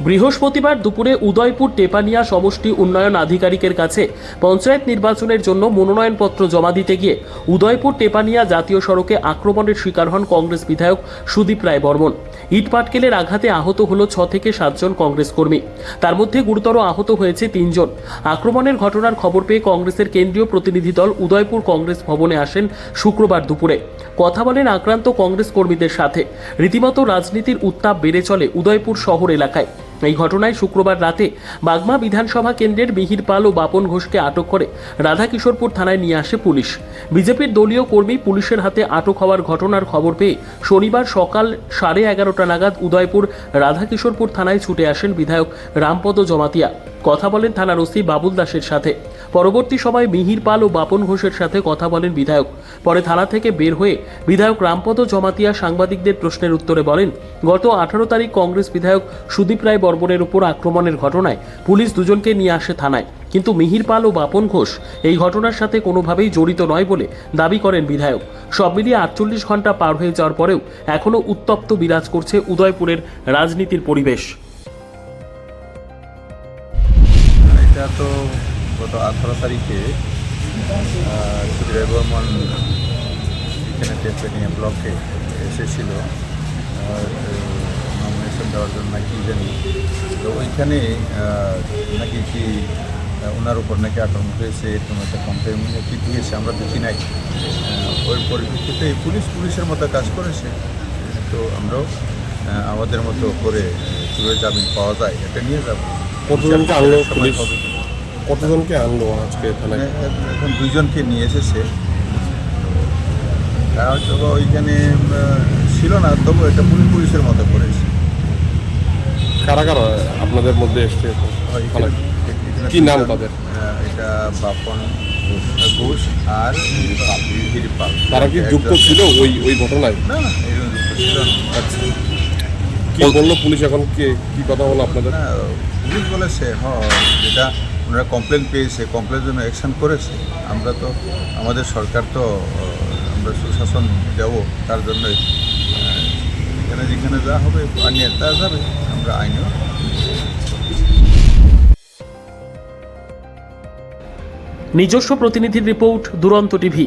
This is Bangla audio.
বৃহস্পতিবার দুপুরে উদয়পুর টেপানিয়া সমষ্টি উন্নয়ন আধিকারিকের কাছে পঞ্চায়েত নির্বাচনের জন্য মনোনয়নপত্র জমা দিতে গিয়ে উদয়পুর টেপানিয়া জাতীয় সড়কে আক্রমণের শিকার হন কংগ্রেস বিধায়ক সুদীপ রায় বর্মন। ইট পাটকেলের আঘাতে আহত হল 6 থেকে 7 জন কংগ্রেস কর্মী, তার মধ্যে গুরুতর আহত হয়েছে 3 জন। আক্রমণের ঘটনার খবর পেয়ে কংগ্রেসের কেন্দ্রীয় প্রতিনিধি দল উদয়পুর কংগ্রেস ভবনে আসেন শুক্রবার দুপুরে। কথা বলেন আক্রান্ত কংগ্রেস কর্মীদের সাথে। রীতিমতো রাজনীতির উত্তাপ বেড়ে চলে উদয়পুর শহর এলাকায়। এই ঘটনায় শুক্রবার রাতে বাগমা বিধানসভা কেন্দ্রের মিহির পাল ও বাপন ঘোষকে আটক করে রাধাকিশোরপুর থানায় নিয়ে আসে পুলিশ। বিজেপির দলীয় কর্মী পুলিশের হাতে আটক হওয়ার ঘটনার খবর পেয়ে শনিবার সকাল 11:30 নাগাদ উদয়পুর রাধাকিশোরপুর থানায় ছুটে আসেন বিধায়ক রামপদ জমাতিয়া। কথা বলেন থানার ওসি বাবুল দাসের সাথে। পরবর্তী সময়ে মিহির পাল ও বাপন ঘোষের সাথে কথা বলেন বিধায়ক। পরে থানা থেকে বের হয়ে বিধায়ক রামপদ জমাতিয়া সাংবাদিকদের প্রশ্নের উত্তরে বলেন, গত 18 তারিখ কংগ্রেস বিধায়ক সুদীপ রায় বর্মনের উপর আক্রমণের ঘটনায় পুলিশ দুজনকে নিয়ে আসে থানায়, কিন্তু মিহির পাল ও বাপন ঘোষ এই ঘটনার সাথে কোনোভাবেই জড়িত নয় বলে দাবি করেন বিধায়ক। সব মিলিয়ে 48 ঘন্টা পার হয়ে যাওয়ার পরেও এখনও উত্তপ্ত বিরাজ করছে উদয়পুরের রাজনীতির পরিবেশ। এটা তো গত 18 তারিখে সুদীপ রায় বর্মন এখানে টেপানিয়া ব্লকে এসেছিল নমিনেশন দেওয়ার জন্য নাকি জানি, তো ওইখানে নাকি কি ওনার উপর নাকি আক্রমণ হয়েছে, এরকম একটা কমপ্লেন কি দিয়েছে, আমরা দেখি নাই। ওর পরিপ্রেক্ষিতে পুলিশের মতো কাজ করেছে, তো আমরাও আমাদের মতো করে কীভাবে জামিন পাওয়া যায় এটা নিয়ে যাবো। কতজনকে আনলো পুলিশ? কতজনকে আনলো আজকে থানায়? এখন 2 জনকে নিয়ে এসেছে। তারা হয়তো ওইখানে ছিল না, তবু এটা পুলিশের মতো করেছে। কারা কারা আপনাদের মধ্যে এসছে? কি নাম তাদের? এটা বাপন ঘোষ আর মিহির পাল। তারা কি যুক্ত ছিল ওই ঘটনায়? না, এরকম যুক্ত ছিল না। আচ্ছা, কি বললো পুলিশ? এখন কি কথা হলো আপনাদের? পুলিশ বলেছে যেটা ওনারা কমপ্লেন পেয়েছে, কমপ্লেনের জন্য অ্যাকশন করেছে। আমরা তো আমাদের সরকার তো আমরা সুশাসন দেব, তার জন্যই যেখানে যা হবে আইনে তা যাবে, আমরা আইনেও। নিজস্ব প্রতিনিধির রিপোর্ট, দুরন্ত টিভি।